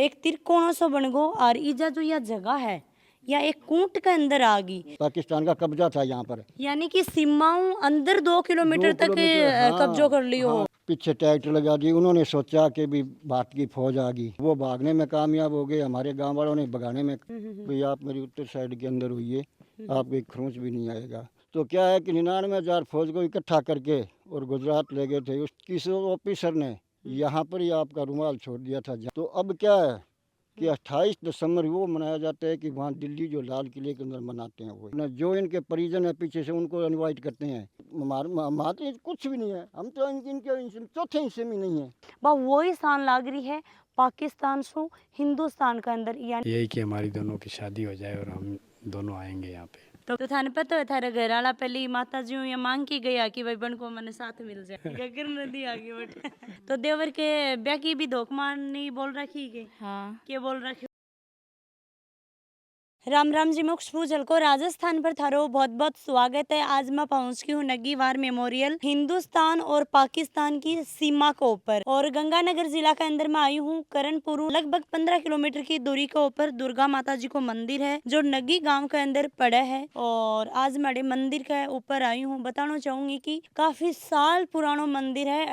एक त्रिकोण सो बन गो और इजा जो यह जगह है या एक कूट के अंदर आ गई। पाकिस्तान का कब्जा था यहाँ पर। यानी कि सीमाओं अंदर 2 किलोमीटर 2 तक किलोमीटर, कब्जो कर हाँ लियो हो। हाँ। पीछे ट्रैक्टर लगा दी, उन्होंने सोचा कि भी भारत की फौज आ गई, वो भागने में कामयाब हो गए, हमारे गांव वालों ने भगाने में। भाई आप मेरी उत्तर साइड के अंदर हुई है, आपको एक खरोंच भी नहीं आएगा। तो क्या है कि 99,000 फौज को इकट्ठा करके और गुजरात ले गए थे। उस किसी ऑफिसर ने यहाँ पर ही आपका रुमाल छोड़ दिया था। तो अब क्या है कि 28 दिसंबर वो मनाया जाता है कि वहाँ दिल्ली जो लाल किले के अंदर मनाते हैं, वो ना जो इनके परिजन है पीछे से उनको इनवाइट करते हैं। हमारे कुछ भी नहीं है, हम तो इनके चौथे हिस्से में नहीं है। बा वही शान लाग रही है पाकिस्तान से हिंदुस्तान के अंदर। यानी यही कि हमारी दोनों की शादी हो जाए और हम दोनों आएंगे यहाँ पे। तो थाने पता है थारे घर वाला पहले माता जी या मांग की गया कि भाई बन को मैंने साथ मिल जाए। गगर नदी आ गई बट तो देवर के ब्याह की भी धोखमान नहीं बोल रखी के। हाँ क्या बोल रखी। राम राम जी, मोक्ष पूजल को राजस्थान पर थारो बहुत बहुत स्वागत है। आज मैं पहुंच गई हूँ नगीवार मेमोरियल, हिंदुस्तान और पाकिस्तान की सीमा के ऊपर, और गंगानगर जिला के अंदर में आई हूँ। करणपुर लगभग 15 किलोमीटर की दूरी के ऊपर दुर्गा माता जी को मंदिर है जो नगी गांव के अंदर पड़ा है। और आज मैं मंदिर के ऊपर आई हूँ। बताना चाहूंगी कि काफी साल पुराना मंदिर है।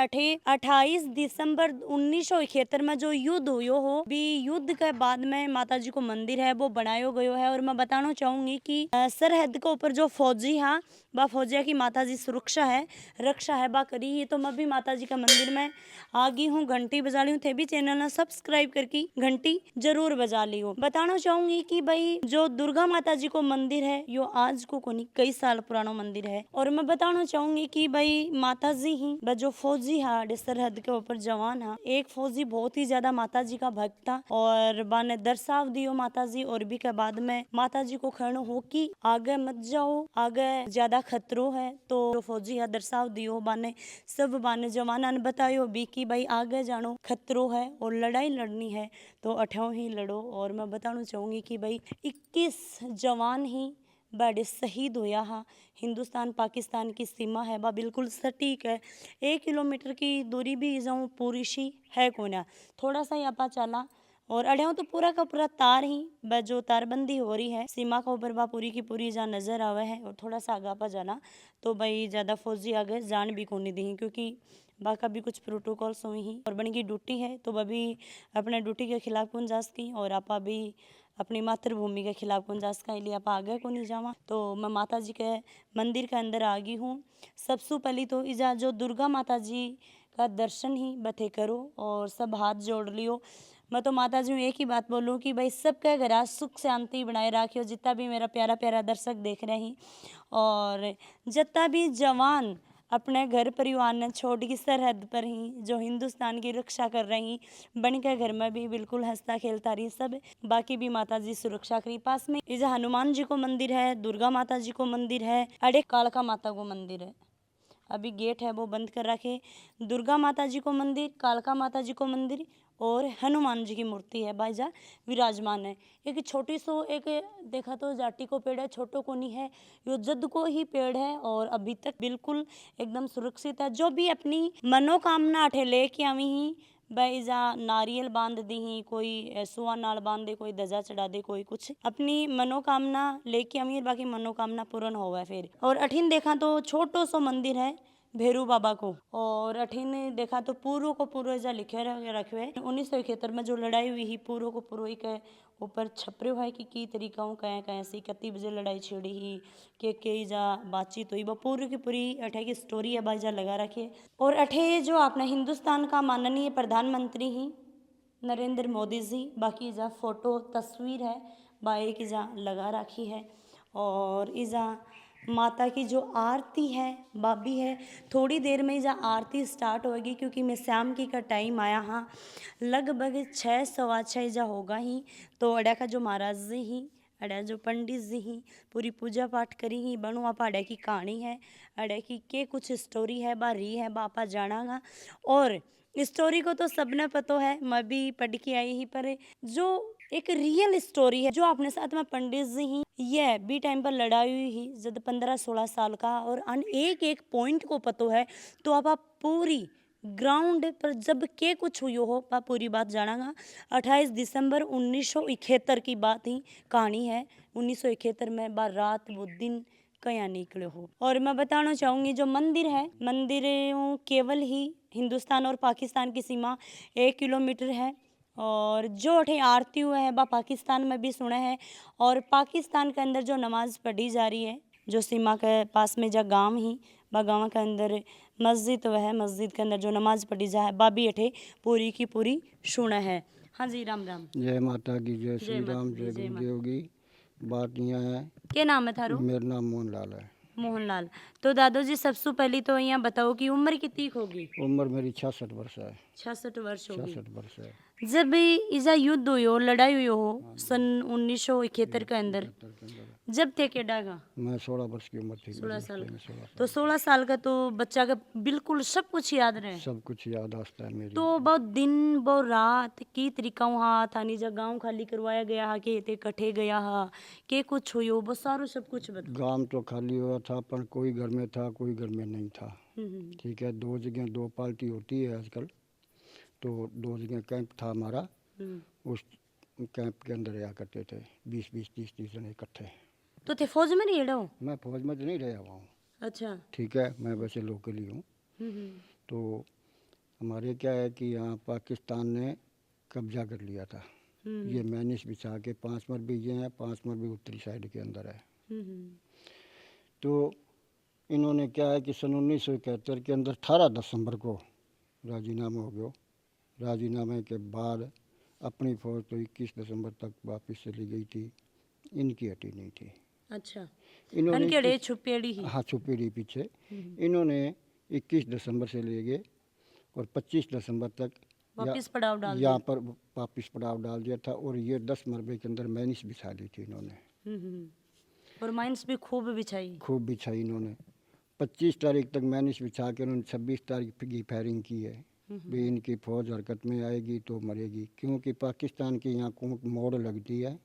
28 दिसंबर 1971 में जो युद्ध हुयो हो, भी युद्ध के बाद में माता जी को मंदिर है वो बनाया गयो है। और मैं बताना चाहूंगी कि सरहद के ऊपर जो फौजी हाँ बा फौजिया की माता जी सुरक्षा है, रक्षा है बा करी ही। तो मैं भी माता जी का मंदिर में आ गई हूँ। घंटी बजा ली हूँ। थे भी चैनल ने सब्सक्राइब करके घंटी जरूर बजा ली हो। बताना चाहूंगी कि भाई जो दुर्गा माता जी को मंदिर है यो आज को कोनी कई साल पुराना मंदिर है। और मैं बताना चाहूंगी कि भाई माता जी ही जो फौजी हाँ सरहद के ऊपर जवान हाँ, एक फौजी बहुत ही ज्यादा माता जी का भक्त था और बाने दर्शाव दियो माता जी। और भी के बाद में माता जी को कहनो हो कि आगे मत जाओ, आगे ज्यादा खतरो है। तो फौजी है दर्शाव दियो बाने, सब बाने जवाना ने बतायो भी कि भाई आगे जानो खतरो है और लड़ाई लड़नी है तो अठो ही लड़ो। और मैं बताना चाहूंगी कि भाई 21 जवान ही बड़े शहीद होया हाँ। हिंदुस्तान पाकिस्तान की सीमा है बा बिल्कुल सटीक है। 1 किलोमीटर की दूरी भी जाऊँ पूरी सी है कोना, थोड़ा सा यहाँ चला और अड़े तो पूरा का पूरा तार ही जो तारबंदी हो रही है सीमा का ऊपर बा पूरी की पूरी जहाँ नजर आवे है। और थोड़ा सा आगा पा जाना तो भाई ज्यादा फौजी आगे जान भी कोनी दी क्योंकि बाका भी कुछ प्रोटोकॉल्स हुई ही और बन की ड्यूटी है तो वह भी अपने ड्यूटी के खिलाफ कौन जा सकी और आपा भी अपनी मातृभूमि के खिलाफ कौन जा सका, इसलिए आप आगे को नहीं जावा। तो मैं माता जी के मंदिर के अंदर आ गई हूँ। सबसे पहले तो इजा जो दुर्गा माता जी का दर्शन ही बथे करो और सब हाथ जोड़ लियो। मैं तो माता जी एक ही बात बोलूँ कि भाई सबके घर सुख शांति बनाए रखियो। जितना भी मेरा प्यारा प्यारा दर्शक देख रहे हैं और जितना भी जवान अपने घर परिवार ने छोड़ की सरहद पर ही जो हिंदुस्तान की रक्षा कर रही बन के घर में भी बिल्कुल हंसता खेलता रही सब। बाकी भी माता जी सुरक्षा करी। पास में इधर हनुमान जी को मंदिर है, दुर्गा माता जी को मंदिर है, अड़े कालका माता को मंदिर है। अभी गेट है वो बंद कर रखे। दुर्गा माता जी को मंदिर, कालका माता जी को मंदिर और हनुमान जी की मूर्ति है भाई जा विराजमान है। एक छोटी सो एक देखा तो जाटी को पेड़ है, छोटो को नहीं है, यो जद को ही पेड़ है और अभी तक बिल्कुल एकदम सुरक्षित है। जो भी अपनी मनोकामना अठे लेके आवी ही भाई जा नारियल बांध दी ही, कोई सुआ नाल बांध दे, कोई ध्वजा चढ़ा दे, कोई कुछ अपनी मनोकामना लेके अमीर बाकी मनोकामना पूर्ण होगा फिर। और अठीन देखा तो छोटो सो मंदिर है भैरू बाबा को। और अठीन देखा तो पूर्व को पूर्व जा लिखे रखे 1971 में जो लड़ाई हुई ही पूर्व को पूर्व के ऊपर छपरे है कि तरीका कहें कहें सी कती बजे लड़ाई छिड़ी ही के जा बातचीत हुई। पूरी की पूरी अठे की स्टोरी है भाई जा लगा रखी। और अठे जो अपना हिंदुस्तान का माननीय प्रधानमंत्री ही नरेंद्र मोदी जी बाकी जा फोटो तस्वीर है बाई की जा लगा रखी है। और इजा माता की जो आरती है बाबी है, थोड़ी देर में जा आरती स्टार्ट होगी क्योंकि मैं शाम की का टाइम आया हाँ लगभग 6 सवा 6 जा होगा ही। तो अड़ा का जो महाराज जी ही अड़ा जो पंडित जी ही पूरी पूजा पाठ करी ही बनू आपा अड़ा की कहानी है, अड़ा की के कुछ स्टोरी है बा री है बापा जानागा। और स्टोरी को तो सबने पता है, मैं भी पढ़ के आई ही, पर जो एक रियल स्टोरी है जो अपने साथ में पंडित जी ही ये बी टाइम पर लड़ाई हुई ही जब 15-16 साल का और एक एक पॉइंट को पता है तो आप पूरी ग्राउंड पर जब के कुछ हुई हो पा पूरी बात जानागा। 28 दिसंबर 1971 की बात ही कहानी है। 1971 में बार रात वो दिन कया निकले हो। और मैं बताना चाहूँगी जो मंदिर है, मंदिर केवल ही हिंदुस्तान और पाकिस्तान की सीमा 1 किलोमीटर है। और जो अठे आरती हुआ है बा पाकिस्तान में भी सुना है। और पाकिस्तान के अंदर जो नमाज पढ़ी जा रही है, जो सीमा के पास में जा गांव ही बा गाँव के अंदर मस्जिद वह है, मस्जिद के अंदर जो नमाज पढ़ी जा है बाबी अठे पूरी की पूरी सुना है। हाँ जी, राम राम। जय माता की, जय जय श्री माता राम, दी, जय जय गुरुदेव की। बात यह है, क्या नाम है थारो? मेरा नाम मोहनलाल है। मोहनलाल। तो दादोजी सबसे पहले तो यहाँ बताओ कि उम्र कितनी होगी? उम्र मेरी 66 वर्ष है। 66 वर्ष होगी। 66 वर्ष है। जब इजा युद्ध हुई हो, लड़ाई हुई हो सन 1971 के अंदर, 71 के अंदर जब थे के डागा मैं 16 वर्ष की उम्र थी। 16 साल का। 16 तो 16 साल का तो बच्चा का बिल्कुल सब कुछ याद रहे। सब कुछ याद आता है मेरी। तो बहुत दिन बहुत रात की तरीका वहाँ था नहीं, जब गाँव खाली करवाया गया हा के ते कठे गया हा के कुछ हुई हो, बहुत सारो सब कुछ बता। गांव तो खाली हुआ था, पर कोई घर में था, कोई घर में नहीं था। हम्म, ठीक है, दो जगह दो पार्टी होती है आजकल, तो दो जगह कैंप था हमारा। हम्म। उस कैंप के अंदर रहा करते थे 20-20, 30-30 जने इकट्ठे। तो थे फौज में नहीं रहे हो? मैं फौज में तो नहीं रहा हुआ हूँ। अच्छा। ठीक है, मैं वैसे लोकली हूँ। हम्म, तो हमारे क्या है कि यहाँ पाकिस्तान ने कब्जा कर लिया था। ये मैनिस बिछा के 5 मरबी ये हैं, 5 मरबी उत्तरी साइड के अंदर है। हम्म, तो इन्होंने क्या है कि सन 1971 के अंदर 18 दिसंबर को राजीनामा हो गया। राजीनामे के बाद अपनी फौज तो 21 दिसंबर तक वापस चली गई थी, इनकी हटी नहीं थी। अच्छा। इन्होंने अनकेड़े छुपेड़ी ही। हाँ, छुपी रही पीछे। इन्होंने 21 दिसंबर से ले गए और 25 दिसंबर तक वापिस पड़ाव डाल यहाँ पर वापस पड़ाव डाल दिया था। और ये 10 मरबे के अंदर मैनिस बिछा दी थी इन्होंने। और माइंस भी खूब बिछाई। खूब बिछाई इन्होंने। 25 तारीख तक मैनिस बिछा के उन्होंने 26 तारीख की फायरिंग की है भी इनकी फौज हरकत में आएगी तो मरेगी, क्योंकि पाकिस्तान की यहाँ कूट मोड़ लगती है।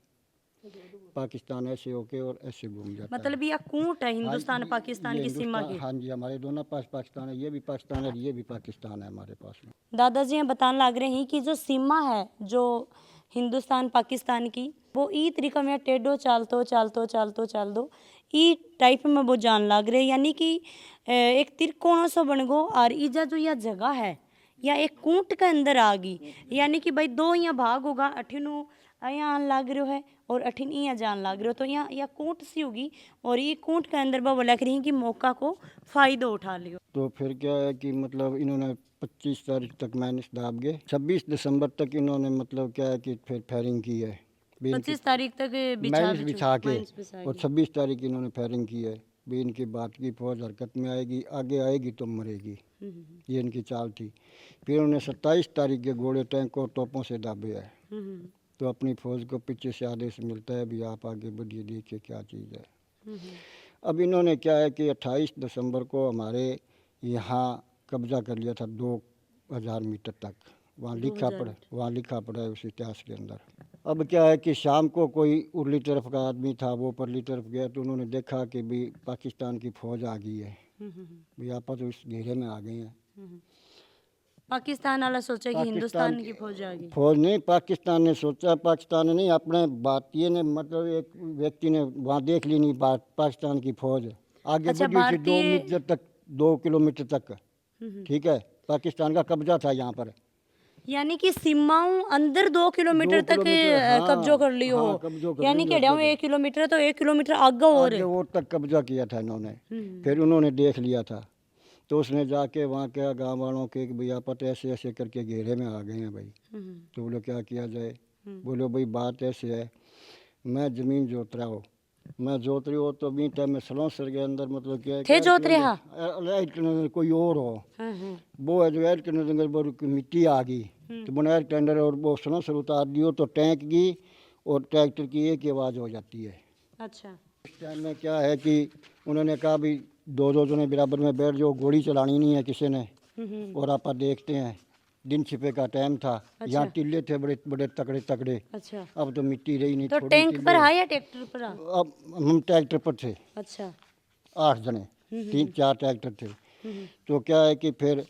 पाकिस्तान ऐसे होके और ऐसे घूम जाता है। मतलब यह कूट है हिंदुस्तान हाँ, पाकिस्तान ये की सीमा की। हाँ जी, हमारे दोनों पास पाकिस्तान है, ये भी पाकिस्तान है, ये भी पाकिस्तान है हमारे पास में। दादाजी यहाँ बताने लग रहे हैं कि जो सीमा है जो हिंदुस्तान पाकिस्तान की, वो ई तरीका में टेढ़ो चालतो चालतो चालतो चाल दो ई टाइप में वो जान लग रहे, यानी कि एक तिरकोना सा बन गो। और ईजा जो यह जगह है या एक कूट के अंदर आ गई, यानी कि भाई दो यहाँ भाग होगा, अठिनू यहाँ आन लग रहे है और अठिन यहाँ जान लग रहे हो, तो यहाँ यह कूट सी होगी। और ये कूट के अंदर वो लग रही है कि मौका को फायदा उठा लियो। तो फिर क्या है कि मतलब इन्होंने 25 तारीख तक मैनिस दाब गए। 26 दिसंबर तक इन्होंने मतलब क्या है कि फिर फायरिंग की है 25 तारीख तक मैनिस बिछा के। माइंस बिछा और 26 तारीख इन्होंने फायरिंग की है भी इनकी बात की फौज हरकत में आएगी, आगे आएगी तो मरेगी, ये इनकी चाल थी। फिर उन्होंने 27 तारीख के घोड़े टैंक और तोपों से दाबे है। तो अपनी फौज को पीछे से आदेश मिलता है भी आप आगे बढ़िए, देखिए क्या चीज़ है। अब इन्होंने क्या है कि 28 दिसंबर को हमारे यहाँ कब्जा कर लिया था 2000 मीटर तक। वहाँ लिखा पड़ा है उस इतिहास के अंदर। अब क्या है कि शाम को कोई उरली तरफ का आदमी था, वो परली तरफ गया तो उन्होंने देखा कि भी पाकिस्तान की फौज आ गई है, भी आप तो इस घेरे में आ गए हैं। पाकिस्तान वाला सोचा कि हिंदुस्तान की फौज आ गई। फौज नहीं, पाकिस्तान ने सोचा, पाकिस्तान ने नहीं, अपने भारतीय ने मतलब एक व्यक्ति ने वहाँ देख ली नहीं पाकिस्तान की फौज आगे अच्छा, बढ़ी थी 2 किलोमीटर तक। ठीक है, पाकिस्तान का कब्जा था यहाँ पर, यानी कि सीमाओं अंदर 2 किलोमीटर तक हाँ, कब्जो कर लियो हो। कब्जो कर यानी कि 1 किलोमीटर तो 1 किलोमीटर आगे और तक कब्जा किया था इन्होंने। फिर उन्होंने देख लिया था तो उसने जाके वहाँ क्या गांव वालों के भैया पत ऐसे ऐसे करके घेरे में आ गए हैं भाई। तो बोले क्या किया जाए। बोलो भाई बात ऐसे है, मैं ज़मीन जोत रहा हूँ, मैं जोत रही हो तो भी टाइम में सलौसर के अंदर मतलब क्या थे जोत रहा कोई और हो, वो है जो एयर के अंदर मिट्टी आ गई तो बना एयर टेंडर और वो सलौसर उतार दियो तो टैंक की और ट्रैक्टर की एक ही आवाज़ हो जाती है। अच्छा। इस टाइम में क्या है कि उन्होंने कहा भी 2-2 जने बराबर में बैठ जाओ, गोली चलानी नहीं है किसी ने। और आप देखते हैं दिन छिपे का टाइम था। अच्छा। यहाँ टिल्ले थे बड़े बड़े तगड़े तगड़े। अच्छा। अब तो मिट्टी रही नहीं, तो थोड़ी टैंक टिल्ले। पर है या ट्रैक्टर पर? अब हम ट्रैक्टर पर थे। अच्छा। 8 जने, 3-4 ट्रैक्टर थे। तो क्या है कि फिर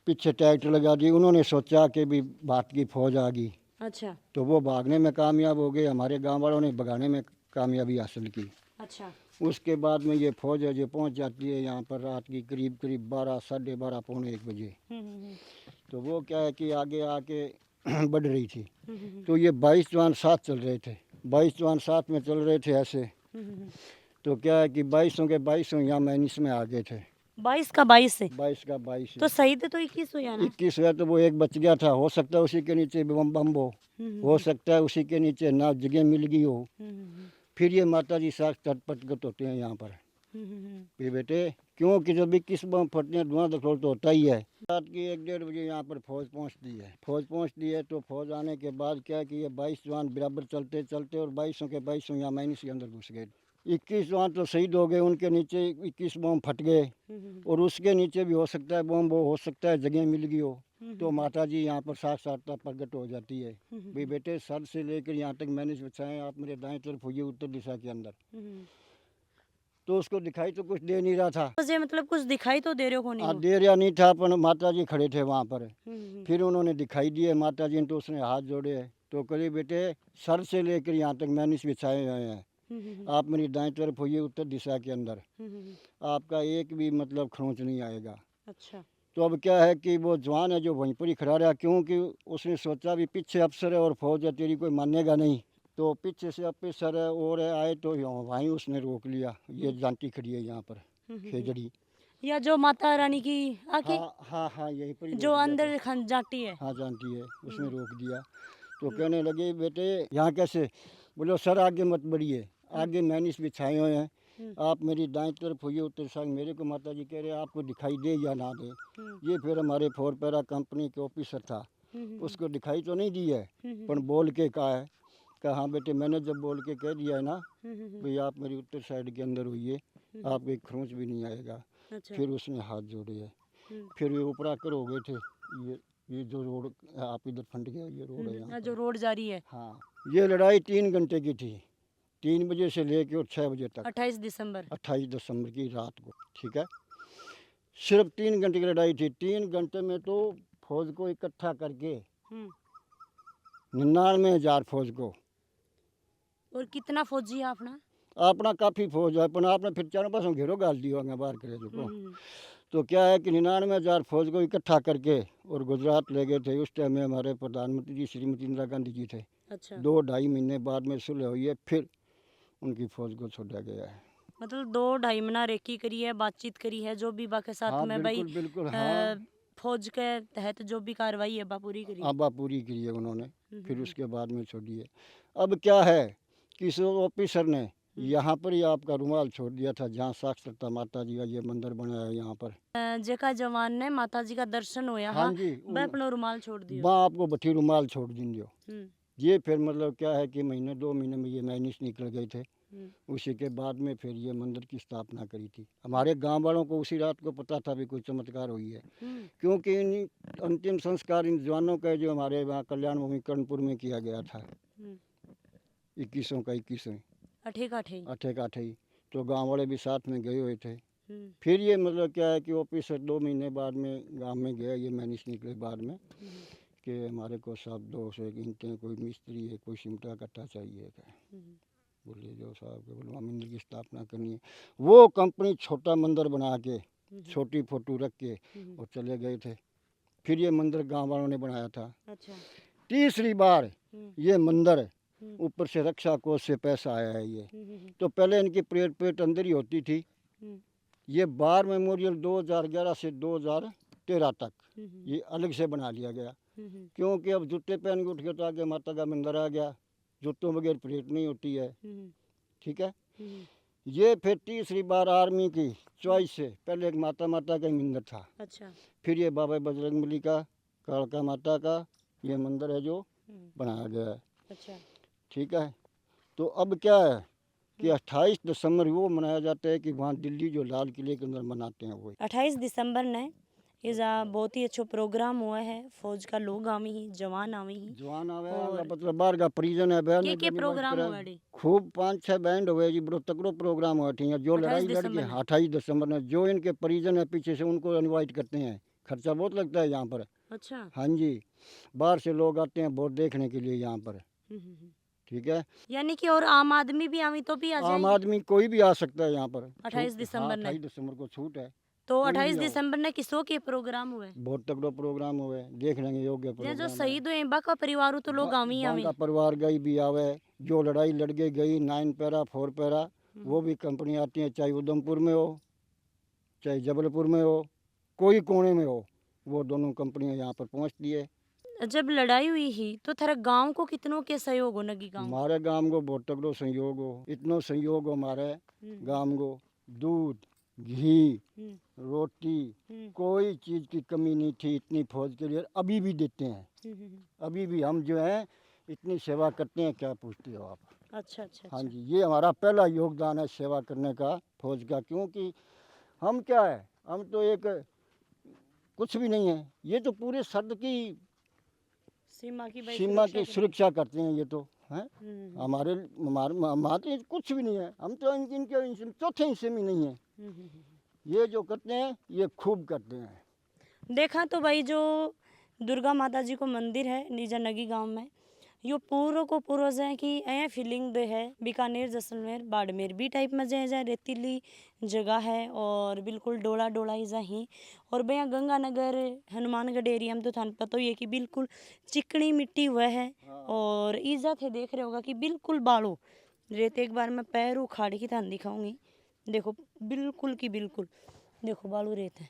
पीछे ट्रैक्टर लगा दी। उन्होंने सोचा कि भी भारत की फौज आ गई, अच्छा तो वो भागने में कामयाब हो गए। हमारे गांव वालों ने भगाने में कामयाबी हासिल की। अच्छा। उसके बाद में ये फौज है जो पहुंच जाती है यहाँ पर रात की करीब करीब 12, साढ़े 12, पौने 1 बजे। तो वो क्या है कि आगे आके बढ़ रही थी। तो ये 22 जवान साथ चल रहे थे, 22 जवान साथ में चल रहे थे ऐसे। तो क्या है कि 22 के 22 यहाँ मैनिस में आ गए थे। 22 का 22 से 22 का 22 तो शहीद तो 21 हुआ ना। 21 हुआ, तो वो एक बच गया था। हो सकता है उसी के नीचे बम हो सकता है उसी के नीचे ना जगह मिल गई हो। फिर ये माता जी साथ तटपटगत होते हैं यहाँ पर। फिर बेटे क्योंकि जब 21 बम फटने धुआं दखोल तो होता ही है। रात की 1-1:30 बजे यहाँ पर फौज पहुँचती है। फौज पहुँचती है तो फौज आने के बाद क्या है कि ये 22 जवान बराबर चलते चलते और 22 के 22 यहाँ माइनस के अंदर घुस गए। 21 जवान तो शहीद हो गए, उनके नीचे 21 बम फट गए और उसके नीचे भी हो सकता है बम, वो हो सकता है जगह मिल गई हो। तो माता जी यहाँ पर साथ साथ प्रकट हो जाती है। भाई बेटे सर से लेकर यहाँ तक मैंने बचाए, आप मेरे दाएं तरफ हुई उत्तर दिशा के अंदर। तो उसको दिखाई तो कुछ दे नहीं रहा था। मुझे मतलब कुछ दिखाई तो दे रहे हो नहीं। देर या नहीं था, पर माता जी खड़े थे वहाँ पर। फिर उन्होंने दिखाई दिए माता जी ने, तो उसने हाथ जोड़े तो कहे बेटे सर से लेकर यहाँ तक मैंने बिछाए हुए हैं, आप मेरी दाएं तरफ होइए उत्तर दिशा के अंदर, आपका एक भी मतलब खरोंच नहीं आएगा। अच्छा। तो अब क्या है कि वो जवान है जो वहीं पर ही खड़ा रहा, क्योंकि उसने सोचा भी पीछे अफसर है और फौज है, तेरी कोई मानेगा नहीं। तो पीछे से अफसर है और आए तो वहीं उसने रोक लिया। ये जानती खड़ी है यहाँ पर खेजड़ी, या जो माता रानी की आके हाँ यहीं पर ही जो रोक दिया अंदर जाती है। हाँ जानती है, उसने रोक दिया। तो कहने लगे बेटे यहाँ कैसे? बोलो सर आगे मत बढ़िए, आगे मैनिस बिछाए हुए हैं, आप मेरी दाएं तरफ हुई उत्तर साइड। मेरे को माता जी कह रहे आपको दिखाई दे या ना दे। ये फिर हमारे फोरपैरा कंपनी के ऑफिसर था, उसको दिखाई तो नहीं दी है, पर बोल के कहा है। कहा हाँ बेटे मैंने जब बोल के कह दिया है ना भाई आप मेरी उत्तर साइड के अंदर हुई है, आपको एक खरोंच भी नहीं आएगा। अच्छा। फिर उसने हाथ जोड़े है। फिर वे ऊपर आकर हो गए थे। ये जो रोड आप इधर फंड गया, ये रोड है यहाँ जो रोड जा रही है। हाँ, ये लड़ाई 3 घंटे की थी, 3 बजे से लेके और 6 बजे तक। 28 दिसंबर 28 दिसंबर की रात को, ठीक है। सिर्फ 3 घंटे की लड़ाई थी। 3 घंटे में तो फौज को इकट्ठा करके 99,000 फौज को। और कितना फौजी है अपना? अपना काफ़ी फौज है, पर आपने फिर चारों पासों घेरो गाल दियो बाहर करे जो। तो क्या है कि 99,000 फौज को इकट्ठा करके और गुजरात ले गए थे। उस टाइम में हमारे प्रधानमंत्री जी श्रीमती इंदिरा गांधी जी थे। अच्छा। 2-2.5 महीने बाद में सुलह हुई है, फिर उनकी फौज को छोड़ा गया है। मतलब 2-2.5 महीना रेकी करी है, बातचीत करी है, जो भी बाके साथ हाँ में भाई बिल्कुल हाँ। फौज के तहत जो भी कार्रवाई है बा पूरी करी। आबा पूरी की है उन्होंने, फिर उसके बाद में छोड़ी है। अब क्या है कि इस ऑफिसर ने यहाँ पर ही आपका रुमाल छोड़ दिया था, जहाँ साक्षरता माता जी का ये मंदिर बनाया है यहाँ पर। जेका जवान ने माता जी का दर्शन होया हाँ जी, वह अपना रुमाल छोड़ दिया। वहाँ आपको बठी रुमाल छोड़ दियो। ये फिर मतलब क्या है कि महीने 2 महीने में ये मैनिस निकल गए थे। उसी के बाद में फिर ये मंदिर की स्थापना करी थी। हमारे गांव वालों को उसी रात को पता था भी कोई चमत्कार हुई है, क्योंकि इन अंतिम संस्कार इन जवानों का जो हमारे वहाँ कल्याण भूमि कर्णपुर में किया गया था 21 का 21 अठे। तो गांव वाले भी साथ में गए हुए थे। फिर ये मतलब क्या है कि ऑफिसर 2 महीने बाद में गांव में गया, ये मैनिस निकले बाद में कि हमारे को साहब 2 से ईंटें, कोई मिस्त्री है, कोई सिमटा कट्टा चाहिए था। बोले जो साहब के बोले मंदिर की स्थापना करनी है। वो कंपनी छोटा मंदिर बना के छोटी फोटो रख के और चले गए थे। फिर ये मंदिर गांव वालों ने बनाया था। अच्छा। तीसरी बार ये मंदिर ऊपर से रक्षा कोष से पैसा आया है ये। तो पहले इनकी पेट अंदर ही होती थी। ये बार मेमोरियल 2011 से 2013 तक ये अलग से बना लिया गया, क्योंकि अब जूते पहन के उठ के तो आगे माता का मंदिर आ गया, जूतों बगैर परेड नहीं होती है, ठीक है। ये फिर तीसरी बार आर्मी की चॉइस से, पहले एक माता का ही मंदिर था। अच्छा। फिर ये बाबा बजरंगबली का, कालका माता का ये मंदिर है जो बनाया गया है। अच्छा। ठीक है। तो अब क्या है कि 28 दिसंबर वो मनाया जाता है कि वहाँ दिल्ली जो लाल किले के अंदर मनाते हैं वो 28 दिसंबर ने इजा बहुत ही अच्छा प्रोग्राम हुआ है। फौज का लोग आवे ही, जवान आवे मतलब बाहर का परिजन है बहन के प्रोग्राम हुआ खूब 5-6 बैंड हुए जी, बड़ो तकड़ो प्रोग्राम हुआ थी। जो लड़ाई लड़ के 28 दिसंबर ने जो इनके परिजन है पीछे से उनको इनवाइट करते हैं खर्चा बहुत लगता है यहाँ पर। अच्छा। हाँ जी, बाहर से लोग आते हैं वोट देखने के लिए यहाँ पर। ठीक है, यानी कि और आम आदमी भी आवी तो भी आ आम जाएगी। आदमी कोई भी आ सकता है यहाँ पर। 28 छूट- दिसंबर हाँ, ने। 28 दिसंबर को छूट है। तो कोई भी 28 आओ। दिसंबर ने किसों के प्रोग्राम हुए? बहुत तगड़ा प्रोग्राम हुए, देखने के योग्य जे जो प्रोग्राम है। शहीद हुए बा का परिवार तो लोग आवी आवी। का परिवार गई भी आवे, जो लड़ाई लड़ के गई 9 पैरा 4 पैरा, वो भी कंपनी आती है, चाहे उधमपुर में हो चाहे जबलपुर में हो, कोई कोने में हो, वो दोनों कंपनियां यहाँ पर पहुँचती है। जब लड़ाई हुई ही तो थारा गांव को कितनों के सहयोग हो नगी गांव? हमारे गांव को बहुत तगड़ो संयोग हो, इतनो संयोग हो हमारे गांव को। दूध, घी, रोटी, कोई चीज़ की कमी नहीं थी इतनी फौज के लिए। अभी भी देते हैं, अभी भी हम जो है इतनी सेवा करते हैं, क्या पूछते हो आप। अच्छा अच्छा। हाँ जी, ये हमारा पहला योगदान है सेवा करने का फौज का। क्योंकि हम क्या है, हम तो एक कुछ भी नहीं है, ये तो पूरे सद की सीमा की सीमा की सुरक्षा करते हैं। ये तो हैं हमारे हमारे कुछ भी नहीं है, हम तो इनके चौथे हिस्से में नहीं है। ये जो करते हैं ये खूब करते हैं। देखा तो भाई जो दुर्गा माता जी को मंदिर है नीजा नगी गांव में, यो पूरो को पूरो है कि ऐ फीलिंग दे है बीकानेर जैसलमेर बाड़मेर भी टाइप में जाए रेतीली जगह है और बिल्कुल डोला डोला ही जाही। और भैया गंगानगर हनुमानगढ़ एरिया में तो थान पता ही है कि बिल्कुल चिकनी मिट्टी हुआ है। और ईजा थे देख रहे होगा कि बिल्कुल बालो रेत। एक बार मैं पैर उखाड़ के थान दिखाऊंगी, देखो बिल्कुल की बिल्कुल देखो बालू रेत है।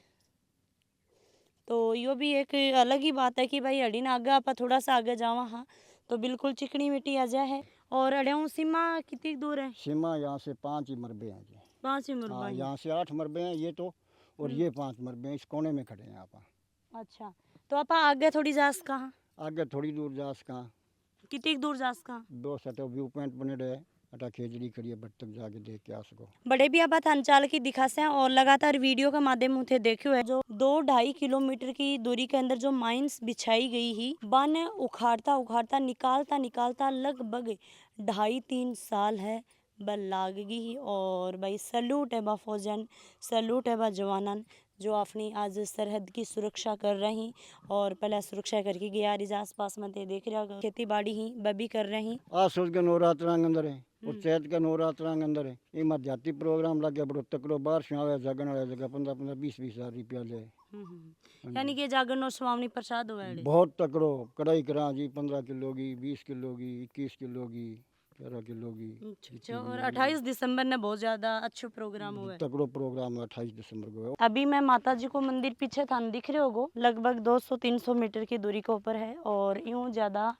तो यो भी एक अलग ही बात है कि भाई अड़ी ना आगे आप थोड़ा सा आगे जावा हाँ तो बिल्कुल चिकनी मिट्टी आ जाए है। और अड़ियाऊ सीमा कितनी दूर है? सीमा यहाँ से 5 ही मरबे हैं जी। 5 ही मुरबा हाँ, ही। यहाँ से 8 मरबे हैं ये तो, और ये 5 मरबे हैं, इस कोने में खड़े हैं आप। अच्छा, तो आप आगे थोड़ी जास कहाँ? आगे थोड़ी दूर जास कहाँ, कितनी दूर जास कहाँ? 2 सटो व्यू पॉइंट बने रहे, अटा खेजड़ी करिए बट तक जाके देख के आ सको। बड़े भी आप अंचाल की दिखा से हैं और लगातार वीडियो का माध्यम उठे देखियो है जो 2-2.5 किलोमीटर की दूरी के अंदर जो माइंस बिछाई गई ही बन उखाड़ता उखाड़ता निकालता निकालता लगभग 2.5-3 साल है बल लाग गई ही। और भाई सल्यूट है बा फौजन, सल्यूट है बा जवानन जो अपनी आज सरहद की सुरक्षा कर रही और पहले सुरक्षा करके गया रिज आस पास में देख रहा खेती बाड़ी ही बबी कर रही। आज सोच के नवरात्रांग अंदर है और चैत का नवरात्रांग अंदर है, इमा जाति प्रोग्राम लगे बड़ो तकड़ो बाहर से आवे जागन वाले जगह 15-20 हजार रुपया ले। यानी कि जागरण और स्वामी प्रसाद हुआ है। बहुत तकड़ो कढ़ाई करा जी, 15 किलो की, 20 किलो की, 21 किलो की, 13 किलो की। अच्छा, और 28 दिसंबर ने बहुत ज्यादा अच्छा प्रोग्राम हुआ है। तकड़ो प्रोग्राम 28 दिसंबर को है। अभी मैं माता जी को मंदिर पीछे थान दिख रहे होगो लगभग 200-300 मीटर की दूरी के ऊपर है और यूं ज्यादा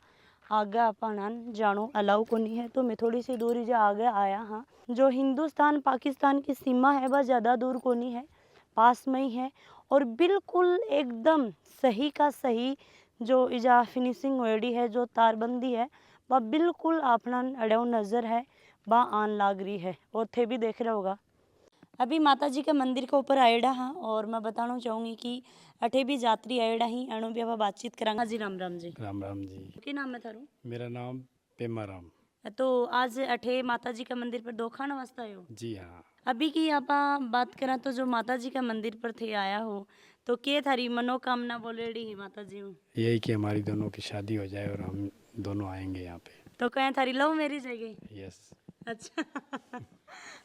आगे अपन जानो अलाउ को नहीं है। तो मैं थोड़ी सी दूरी जो आगे आया हाँ, जो हिंदुस्तान पाकिस्तान की सीमा है वह ज़्यादा दूर को नहीं है, पास में ही है। और बिल्कुल एकदम सही का सही जो इजा फिनिशिंग वेडी है, जो तारबंदी है वह बिल्कुल अपना अड़ो नज़र है बा आन लाग रही है। और थे भी देख रहे होगा अभी माता जी के मंदिर के ऊपर आएडा हाँ। और मैं बताना चाहूँगी कि अठे भी यात्री आएडा ही अणु भी अब बातचीत करांगा जी। राम राम जी। राम राम जी। क्या नाम है थारू? मेरा नाम पेमा राम। तो आज अठे माता जी के मंदिर पर दो खाना वास्ता आए हो? जी हाँ। अभी की आप बात करें तो जो माता जी के मंदिर पर थे आया हो तो क्या थारी मनोकामना बोलेड़ी है माता जी हूँ? यही कि हमारी दोनों की शादी हो जाए और हम दोनों आएंगे यहाँ पे। तो कहें थारी लव मैरिज है गई? यस। अच्छा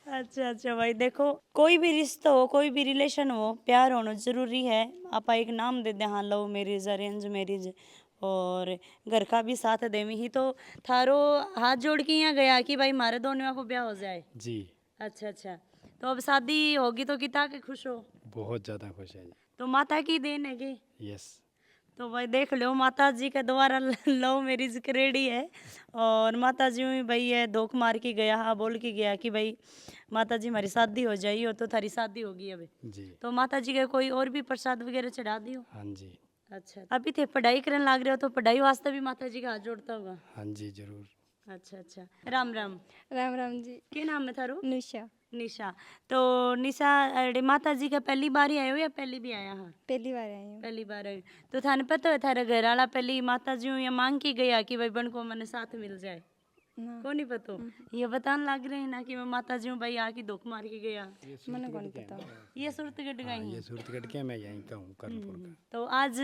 अच्छा अच्छा भाई देखो कोई भी रिश्ता हो कोई भी रिलेशन हो प्यार होना जरूरी है। आप एक नाम दे दे हाँ लव मैरिज अरेंज मैरिज और घर का भी साथ देवी ही तो थारो हाथ जोड़ के यहाँ गया कि भाई हमारे दोनों को ब्याह हो जाए। जी। अच्छा अच्छा, तो अब शादी होगी तो कितना के खुश हो? बहुत ज़्यादा खुश है जी। तो माता की देन है कि? यस। तो भाई देख लो माता जी के द्वारा लव मैरिज करेड़ी है और माता जी भी भाई है धोख मार के गया हाँ बोल के गया कि भाई माता जी हमारी शादी हो जाई हो तो थारी शादी होगी अभी। जी। तो माता जी के कोई और भी प्रसाद वगैरह चढ़ा दियो? हाँ जी। अच्छा, अभी थे पढ़ाई करने लाग रहे हो तो पढ़ाई वास्ते भी माता जी का हाथ जोड़ता होगा? हाँ जी जरूर। अच्छा अच्छा, राम राम। राम राम जी। क्या नाम है थारू? निशा। निशा। तो निशा अरे माता जी का पहली बार ही आए हो या पहली भी आया? हाँ पहली बार आई हूँ। पहली बार आई। तो थाने पता है थारे घर वाला पहली माता जी या मांग के गया कि भाई बन को मने साथ मिल जाए? को नहीं पता ये बताने लग रहे हैं ना कि मैं माता जी हूँ भाई आके धोख मार के गया। मैंने कौन पता। ये सूरतगढ़ गई ये सूरतगढ़ के, मैं यहीं का हूँ, कर्णपुर का। तो आज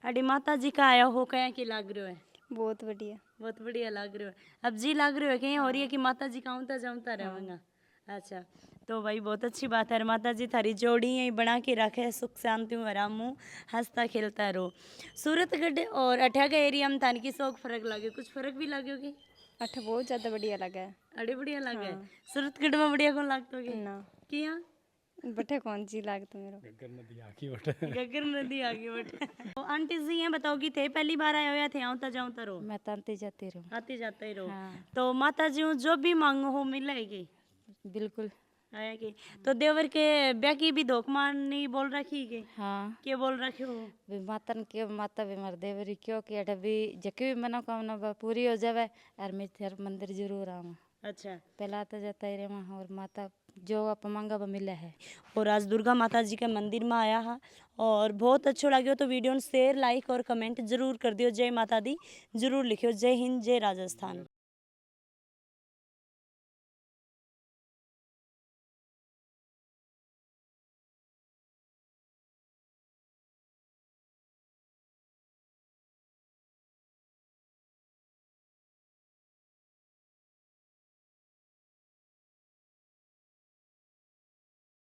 अड़ी माता जी का आया हो कहीं की लग रहे हो है? बहुत बढ़िया। बहुत बढ़िया लग रहे हो। अब जी लग रहे हो कहीं हो रही है कि माता जी का आऊँता जाऊँता रहेगा। अच्छा तो भाई बहुत अच्छी बात है। माता जी थारी जोड़ी यही बना के रखे, सुख शांति में आराम हूँ, हंसता खेलता रहो। सूरतगढ़ और अठा का एरिया में थान की शौक फर्क लगे, कुछ फर्क भी लगे होगी? अठ बहुत ज्यादा बढ़िया लगा है। अड़े बढ़िया लगे। सूरतगढ़ में बढ़िया कौन लगता होगी? ना किया बटे कौन सी लागत मेरे गग्गर नदी आकी बटे। गगर नदी आ गई बट तो आंटी जी ये बताओ कि थे पहली बार आए हो या थे आऊँता जाऊँता रहो? मैं तानते जाती रहूँ। आते जाते ही रहो। हाँ। तो माता जी हूँ जो भी मांगो हो मिलेगी बिल्कुल। आया कि तो देवर के ब्याह की भी धोख मारनी बोल रखी के हाँ क्या बोल रखे हो? भी मातन के माता बीमार देवरी क्यों कि अठे भी जकी भी मनोकामना पूरी हो जावे और मैं तेरे मंदिर जरूर आऊँ। अच्छा पहला आता जाता ही रहा और माता जो आप मांगा वो मिला है। और आज दुर्गा माता जी के मंदिर में आया हा और बहुत अच्छो लगे तो वीडियो शेयर लाइक और कमेंट जरूर कर दियो। जय माता दी जरूर लिखियो। जय हिंद जय राजस्थान।